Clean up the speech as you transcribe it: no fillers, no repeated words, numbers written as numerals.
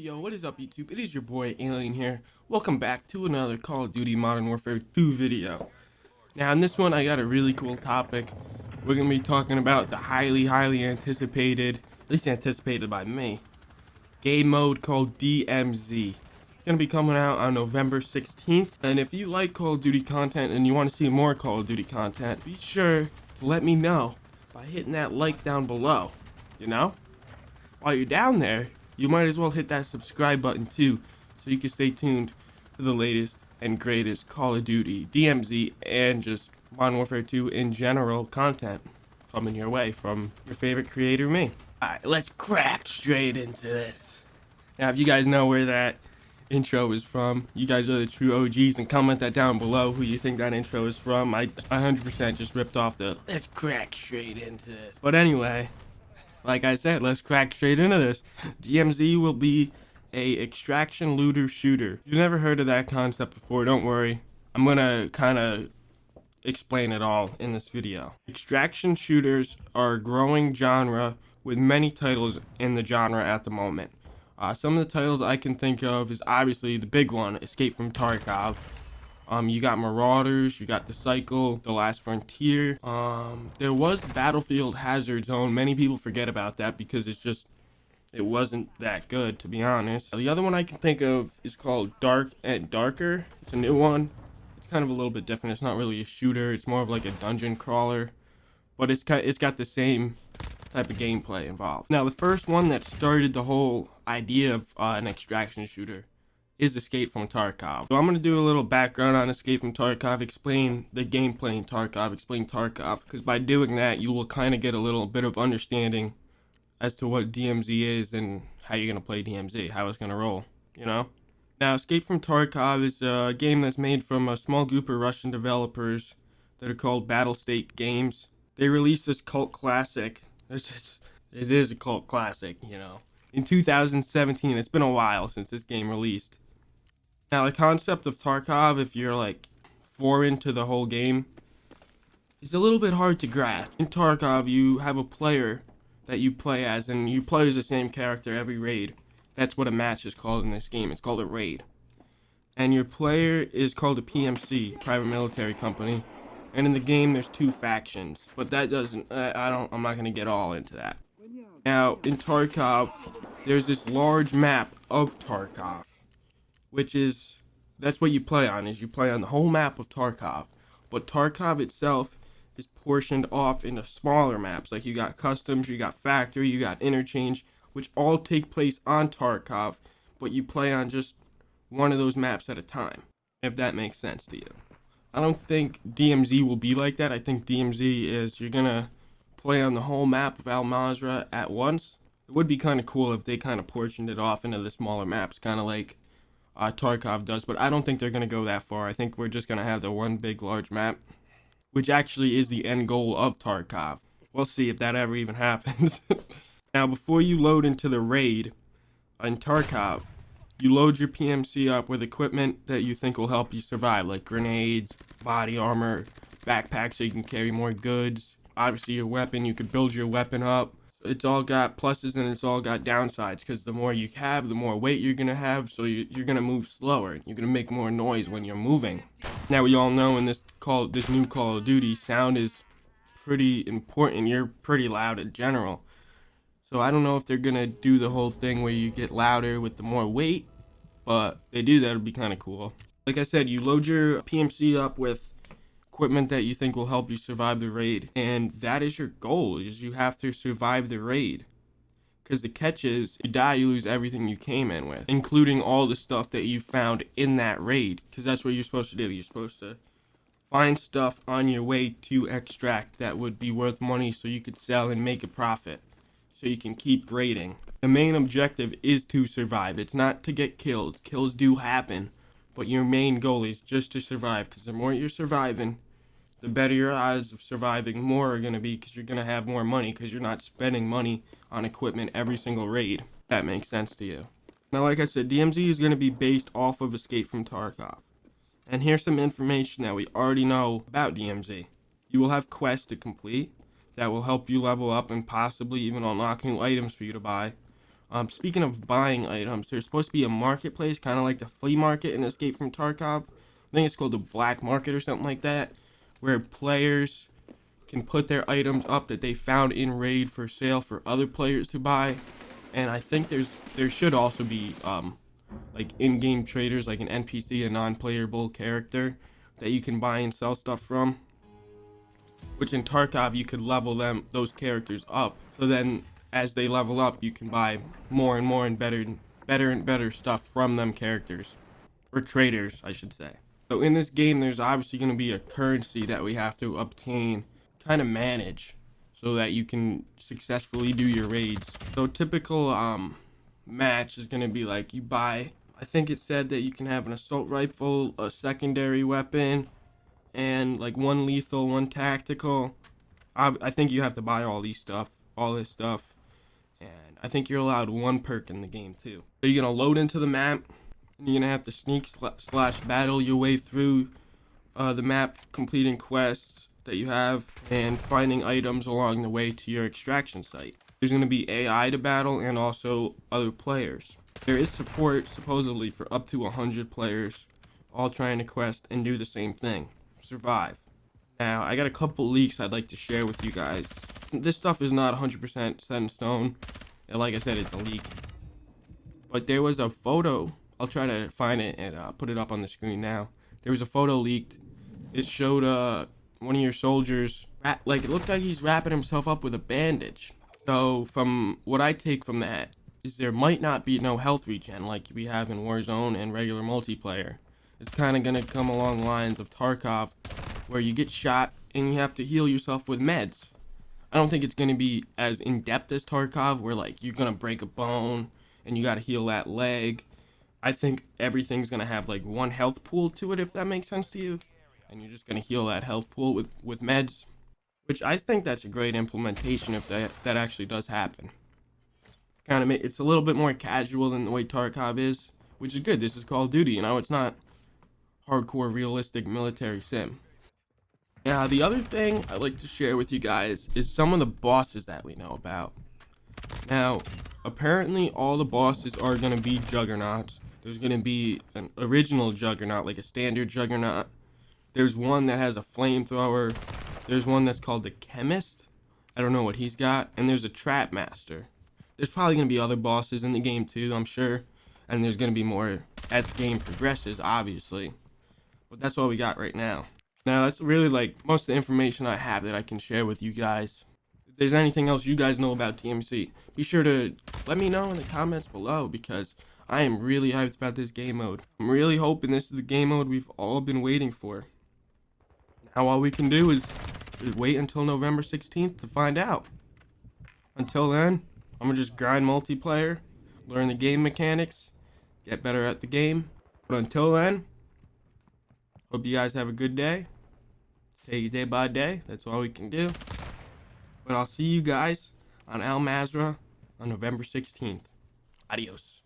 Yo, what is up YouTube? It is your boy Alien here. Welcome back to another Call of Duty Modern Warfare 2 video. Now in this one I got a really cool topic. We're going to be talking about the highly anticipated, at least anticipated by me, game mode called DMZ. It's going to be coming out on November 16th. And if you like Call of Duty content and you want to see more Call of Duty content, be sure to let me know by hitting that like down below, you know? While you're down there, you might as well hit that subscribe button too, so you can stay tuned for the latest and greatest Call of Duty, DMZ, and just Modern Warfare 2 in general content coming your way from your favorite creator, me. Alright, let's crack straight into this. Now, if you guys know where that intro is from, you guys are the true OGs, and comment that down below who you think that intro is from. I 100% just ripped off the let's crack straight into this. But anyway, like I said, let's crack straight into this. DMZ will be a extraction looter shooter. If you've never heard of that concept before, don't worry. I'm gonna kind of explain it all in this video. Extraction shooters are a growing genre with many titles in the genre at the moment. Some of the titles I can think of is obviously the big one, Escape from Tarkov. You got Marauders, you got The Cycle, The Last Frontier. There was Battlefield Hazard Zone. Many people forget about that because it wasn't that good, to be honest. The other one I can think of is called Dark and Darker. It's a new one. It's kind of a little bit different. It's not really a shooter. It's more of like a dungeon crawler, but it's got the same type of gameplay involved. Now, the first one that started the whole idea of an extraction shooter is Escape from Tarkov. So I'm going to do a little background on Escape from Tarkov, explain the gameplay in Tarkov, explain Tarkov, because by doing that you will kind of get a little bit of understanding as to what DMZ is and how you're going to play DMZ, how it's going to roll, you know? Now, Escape from Tarkov is a game that's made from a small group of Russian developers that are called Battlestate Games. They released this cult classic. It is a cult classic, you know. In 2017, it's been a while since this game released. Now, the concept of Tarkov, if you're like foreign to the whole game, is a little bit hard to grasp. In Tarkov, you have a player that you play as, and you play as the same character every raid. That's what a match is called in this game. It's called a raid. And your player is called a PMC, Private Military Company. And in the game, there's two factions. But that doesn't, I'm not going to get all into that. Now, in Tarkov, there's this large map of Tarkov, that's what you play on, is you play on the whole map of Tarkov. But Tarkov itself is portioned off into smaller maps, like you got customs, you got factory, you got interchange, which all take place on Tarkov, but you play on just one of those maps at a time, if that makes sense to you. I don't think DMZ will be like that. I think DMZ is you're gonna play on the whole map of Al Mazrah at once. It would be kind of cool if they kind of portioned it off into the smaller maps, kind of like Tarkov does, but I don't think they're going to go that far. I think we're just going to have the one big large map, which actually is the end goal of Tarkov. We'll see if that ever even happens. Now, before you load into the raid in Tarkov, you load your PMC up with equipment that you think will help you survive, like grenades, body armor, backpacks so you can carry more goods. Obviously, your weapon, you could build your weapon up. It's all got pluses and it's all got downsides, because the more you have, the more weight you're going to have, so you're going to move slower. You're going to make more noise when you're moving. Now, we all know in this new Call of Duty, sound is pretty important. You're pretty loud in general. So I don't know if they're going to do the whole thing where you get louder with the more weight, but if they do, that would be kind of cool. Like I said, you load your PMC up with equipment that you think will help you survive the raid, and that is your goal, is you have to survive the raid, because the catch is, you die, you lose everything you came in with, including all the stuff that you found in that raid, because that's what you're supposed to do. You're supposed to find stuff on your way to extract that would be worth money so you could sell and make a profit, so you can keep raiding. The main objective is to survive. It's not to get killed. Kills do happen, but your main goal is just to survive, because the more you're surviving, the better your odds of surviving more are going to be, because you're going to have more money, because you're not spending money on equipment every single raid. That makes sense to you. Now, like I said, DMZ is going to be based off of Escape from Tarkov. And here's some information that we already know about DMZ. You will have quests to complete that will help you level up and possibly even unlock new items for you to buy. Speaking of buying items, there's supposed to be a marketplace, kind of like the flea market in Escape from Tarkov. I think it's called the black market or something like that, where players can put their items up that they found in raid for sale for other players to buy. And I think there should also be like in-game traders, like an NPC, a non-playable character that you can buy and sell stuff from. Which in Tarkov you could level those characters up. So then as they level up, you can buy more and more and better stuff from them characters, or traders, I should say. So in this game, there's obviously going to be a currency that we have to obtain, kind of manage, so that you can successfully do your raids. So typical match is going to be like you buy, I think it said that you can have an assault rifle, a secondary weapon, and like one lethal, one tactical. I think you have to buy all this stuff, and I think you're allowed one perk in the game too. So you're gonna load into the map, and you're gonna have to sneak slash battle your way through the map, completing quests that you have and finding items along the way to your extraction site. There's gonna be AI to battle and also other players. There is support supposedly for up to 100 players, all trying to quest and do the same thing: survive. Now, I got a couple leaks I'd like to share with you guys. This stuff is not 100% set in stone. And like I said, it's a leak. But there was a photo. I'll try to find it and put it up on the screen now. There was a photo leaked. It showed one of your soldiers, like it looked like he's wrapping himself up with a bandage. So from what I take from that is there might not be no health regen like we have in Warzone and regular multiplayer. It's kind of going to come along the lines of Tarkov, where you get shot and you have to heal yourself with meds. I don't think it's going to be as in-depth as Tarkov, where like you're going to break a bone and you got to heal that leg. I think everything's going to have like one health pool to it, if that makes sense to you. And you're just going to heal that health pool with meds, which I think that's a great implementation if that actually does happen. Kind of it's a little bit more casual than the way Tarkov is, which is good. This is Call of Duty, you know, it's not hardcore realistic military sim. Now, the other thing I'd like to share with you guys is some of the bosses that we know about. Now, apparently all the bosses are going to be juggernauts. There's going to be an original juggernaut, like a standard juggernaut. There's one that has a flamethrower. There's one that's called the chemist. I don't know what he's got. And there's a trap master. There's probably going to be other bosses in the game too, I'm sure. And there's going to be more as the game progresses, obviously. But that's all we got right now. Now, that's really like most of the information I have that I can share with you guys. If there's anything else you guys know about DMZ, be sure to let me know in the comments below, because I am really hyped about this game mode. I'm really hoping this is the game mode we've all been waiting for. Now, all we can do is wait until November 16th to find out. Until then, I'm gonna just grind multiplayer, learn the game mechanics, get better at the game. But until then, hope you guys have a good day. Take it day by day. That's all we can do. But I'll see you guys on Al Mazrah on November 16th. Adios.